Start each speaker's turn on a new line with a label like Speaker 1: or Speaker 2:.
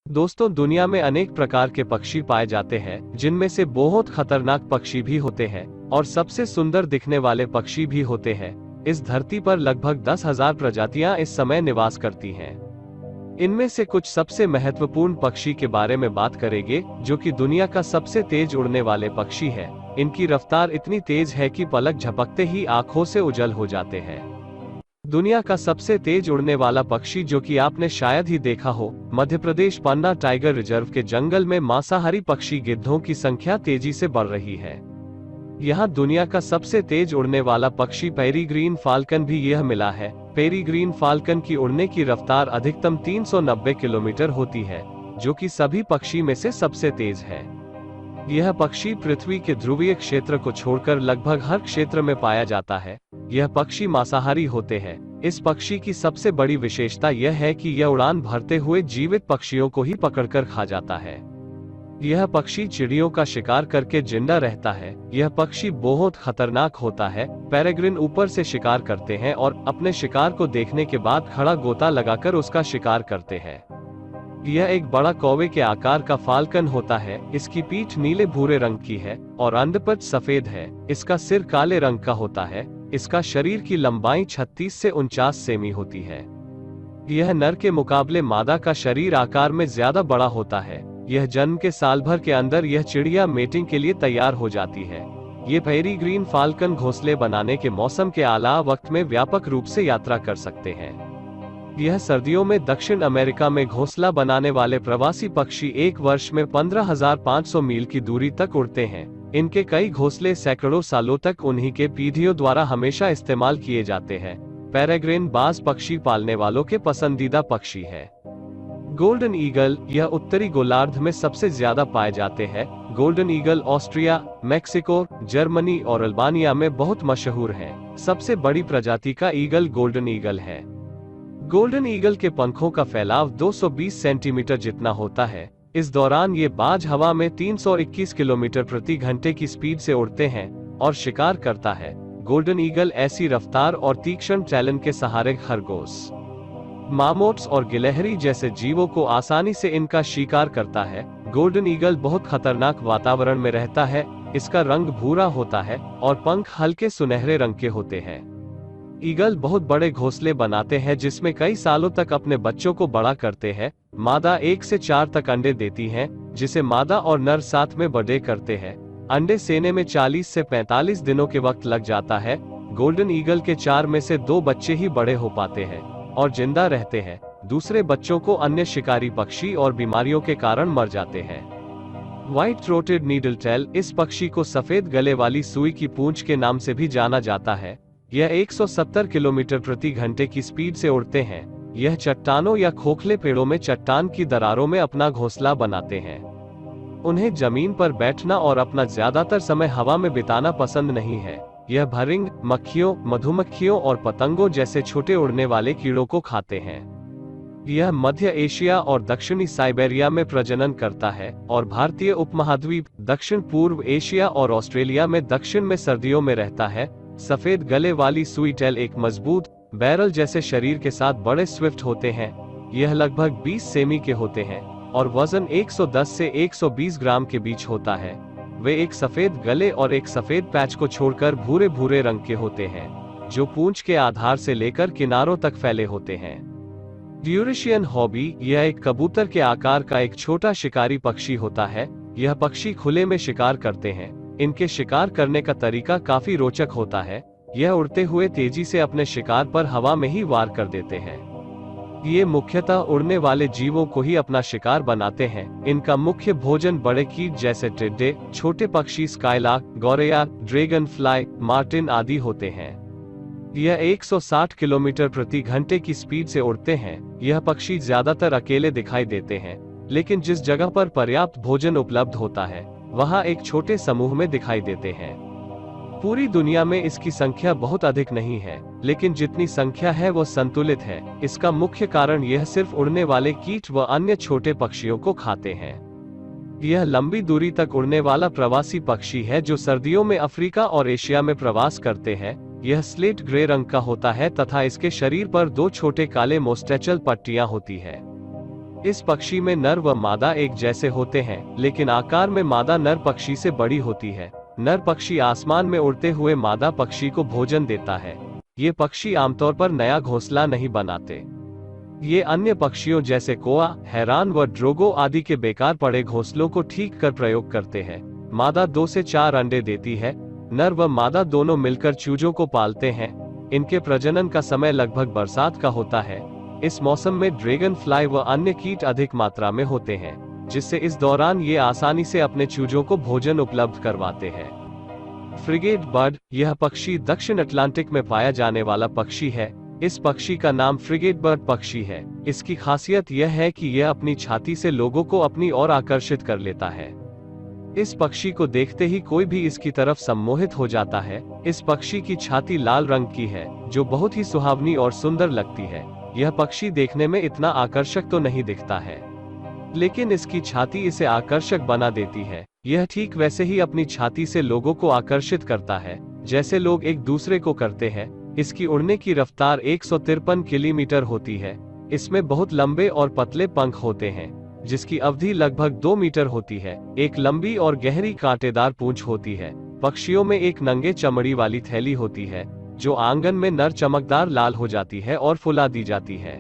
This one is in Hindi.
Speaker 1: दोस्तों, दुनिया में अनेक प्रकार के पक्षी पाए जाते हैं, जिनमें से बहुत खतरनाक पक्षी भी होते हैं और सबसे सुंदर दिखने वाले पक्षी भी होते हैं। इस धरती पर लगभग 10,000 प्रजातियां इस समय निवास करती हैं। इनमें से कुछ सबसे महत्वपूर्ण पक्षी के बारे में बात करेंगे, जो कि दुनिया का सबसे तेज उड़ने वाले पक्षी है। इनकी रफ्तार इतनी तेज है कि पलक झपकते ही आंखों से ओझल हो जाते हैं। दुनिया का सबसे तेज उड़ने वाला पक्षी, जो कि आपने शायद ही देखा हो, मध्य प्रदेश पन्ना टाइगर रिजर्व के जंगल में मांसाहारी पक्षी गिद्धों की संख्या तेजी से बढ़ रही है। यहाँ दुनिया का सबसे तेज उड़ने वाला पक्षी पेरिग्रीन फाल्कन भी यह मिला है। पेरिग्रीन फाल्कन की उड़ने की रफ्तार अधिकतम 390 किलोमीटर होती है, जो कि सभी पक्षी में से सबसे तेज है। यह पक्षी पृथ्वी के ध्रुवीय क्षेत्र को छोड़कर लगभग हर क्षेत्र में पाया जाता है। यह पक्षी मांसाहारी होते हैं। इस पक्षी की सबसे बड़ी विशेषता यह है कि यह उड़ान भरते हुए जीवित पक्षियों को ही पकड़कर खा जाता है। यह पक्षी चिड़ियों का शिकार करके जिंदा रहता है। यह पक्षी बहुत खतरनाक होता है। पेरेग्रिन ऊपर से शिकार करते हैं और अपने शिकार को देखने के बाद खड़ा गोता लगाकर उसका शिकार करते हैं। यह एक बड़ा कौवे के आकार का फाल्कन होता है। इसकी पीठ नीले भूरे रंग की है और अंडपच सफेद है। इसका सिर काले रंग का होता है। इसका शरीर की लंबाई 36 से 49 सेमी होती है। यह नर के मुकाबले मादा का शरीर आकार में ज्यादा बड़ा होता है। यह जन्म के साल भर के अंदर यह चिड़िया मेटिंग के लिए तैयार हो जाती है। ये पेरिग्रीन फाल्कन घोंसले बनाने के मौसम के आला वक्त में व्यापक रूप से यात्रा कर सकते हैं। यह सर्दियों में दक्षिण अमेरिका में घोंसला बनाने वाले प्रवासी पक्षी एक वर्ष में 15,500 मील की दूरी तक उड़ते हैं। इनके कई घोंसले सैकड़ों सालों तक उन्हीं के पीढ़ियों द्वारा हमेशा इस्तेमाल किए जाते हैं। पेरेग्रिन बाज पक्षी पालने वालों के पसंदीदा पक्षी है। गोल्डन ईगल, यह उत्तरी गोलार्ध में सबसे ज्यादा पाए जाते हैं। Golden eagle Austria, Mexico, Germany और अल्बानिया में बहुत मशहूर है। सबसे बड़ी प्रजाति का ईगल गोल्डन ईगल है। गोल्डन ईगल के पंखों का फैलाव 220 सेंटीमीटर जितना होता है। इस दौरान ये बाज हवा में 321 किलोमीटर प्रति घंटे की स्पीड से उड़ते हैं और शिकार करता है। गोल्डन ईगल ऐसी रफ्तार और तीक्ष्ण टैलन के सहारे खरगोश, मामोट्स और गिलहरी जैसे जीवों को आसानी से इनका शिकार करता है। गोल्डन ईगल बहुत खतरनाक वातावरण में रहता है। इसका रंग भूरा होता है और पंख हल्के सुनहरे रंग के होते हैं। ईगल बहुत बड़े घोंसले बनाते हैं, जिसमें कई सालों तक अपने बच्चों को बड़ा करते हैं। मादा 1 से 4 तक अंडे देती हैं, जिसे मादा और नर साथ में बड़े करते हैं। अंडे सेने में 40 से 45 दिनों के वक्त लग जाता है। गोल्डन ईगल के 4 में से 2 बच्चे ही बड़े हो पाते हैं और जिंदा रहते हैं। दूसरे बच्चों को अन्य शिकारी पक्षी और बीमारियों के कारण मर जाते हैं। व्हाइट थ्रोटेड नीडल टेल, इस पक्षी को सफेद गले वाली सुई की पूंछ के नाम से भी जाना जाता है। यह 170 किलोमीटर प्रति घंटे की स्पीड से उड़ते हैं। यह चट्टानों या खोखले पेड़ों में चट्टान की दरारों में अपना घोंसला बनाते हैं। उन्हें जमीन पर बैठना और अपना ज्यादातर समय हवा में बिताना पसंद नहीं है। यह भरिंग, मक्खियों, मधुमक्खियों और पतंगों जैसे छोटे उड़ने वाले कीड़ों को खाते हैं। यह मध्य एशिया और दक्षिणी साइबेरिया में प्रजनन करता है और भारतीय उपमहाद्वीप, दक्षिण पूर्व एशिया और ऑस्ट्रेलिया में दक्षिण में सर्दियों में रहता है। सफेद गले वाली सुई टेल एक मजबूत बैरल जैसे शरीर के साथ बड़े स्विफ्ट होते हैं। यह लगभग 20 सेमी के होते हैं और वजन 110 से 120 ग्राम के बीच होता है। वे एक सफेद गले और एक सफेद पैच को छोड़कर भूरे भूरे रंग के होते हैं, जो पूंछ के आधार से लेकर किनारों तक फैले होते हैं। ड्यूरेशियन हॉबी, यह एक कबूतर के आकार का एक छोटा शिकारी पक्षी होता है। यह पक्षी खुले में शिकार करते हैं। इनके शिकार करने का तरीका काफी रोचक होता है। यह उड़ते हुए तेजी से अपने शिकार पर हवा में ही वार कर देते हैं। ये मुख्यतः उड़ने वाले जीवों को ही अपना शिकार बनाते हैं। इनका मुख्य भोजन बड़े कीट जैसे टिड्डे, छोटे पक्षी स्काईलार्क, गौरैया, ड्रैगन फ्लाई, मार्टिन आदि होते हैं। यह 160 किलोमीटर प्रति घंटे की स्पीड से उड़ते हैं। यह पक्षी ज्यादातर अकेले दिखाई देते हैं, लेकिन जिस जगह पर पर्याप्त भोजन उपलब्ध होता है वहां एक छोटे समूह में दिखाई देते हैं। पूरी दुनिया में इसकी संख्या बहुत अधिक नहीं है, लेकिन जितनी संख्या है वो संतुलित है। इसका मुख्य कारण यह सिर्फ उड़ने वाले कीट व अन्य छोटे पक्षियों को खाते हैं। यह लंबी दूरी तक उड़ने वाला प्रवासी पक्षी है जो सर्दियों में अफ्रीका और एशिया में प्रवास करते हैं। यह स्लेट ग्रे रंग का होता है तथा इसके शरीर पर 2 छोटे काले मोस्टेचल पट्टियां होती है। इस पक्षी में नर व मादा एक जैसे होते हैं, लेकिन आकार में मादा नर पक्षी से बड़ी होती है। नर पक्षी आसमान में उड़ते हुए मादा पक्षी को भोजन देता है। ये पक्षी आमतौर पर नया घोंसला नहीं बनाते। ये अन्य पक्षियों जैसे कोआ, हैरान व ड्रोगो आदि के बेकार पड़े घोंसलों को ठीक कर प्रयोग करते हैं। मादा 2 से 4 अंडे देती है। नर व मादा दोनों मिलकर चूजों को पालते हैं। इनके प्रजनन का समय लगभग बरसात का होता है। इस मौसम में ड्रैगन फ्लाई व अन्य कीट अधिक मात्रा में होते हैं, जिससे इस दौरान ये आसानी से अपने चूजों को भोजन उपलब्ध करवाते हैं। फ्रिगेट बर्ड, यह पक्षी दक्षिण अटलांटिक में पाया जाने वाला पक्षी है। इस पक्षी का नाम फ्रिगेट बर्ड पक्षी है। इसकी खासियत यह है कि यह अपनी छाती से लोगों को अपनी ओर आकर्षित कर लेता है। इस पक्षी को देखते ही कोई भी इसकी तरफ सम्मोहित हो जाता है। इस पक्षी की छाती लाल रंग की है, जो बहुत ही सुहावनी और सुंदर लगती है। यह पक्षी देखने में इतना आकर्षक तो नहीं दिखता है, लेकिन इसकी छाती इसे आकर्षक बना देती है। यह ठीक वैसे ही अपनी छाती से लोगों को आकर्षित करता है, जैसे लोग एक दूसरे को करते हैं। इसकी उड़ने की रफ्तार 153 किलोमीटर होती है। इसमें बहुत लंबे और पतले पंख होते हैं, जिसकी अवधि लगभग 2 मीटर होती है। एक लंबी और गहरी कांटेदार पूंछ होती है। पक्षियों में एक नंगे चमड़ी वाली थैली होती है, जो आंगन में नर चमकदार लाल हो जाती है और फुला दी जाती है।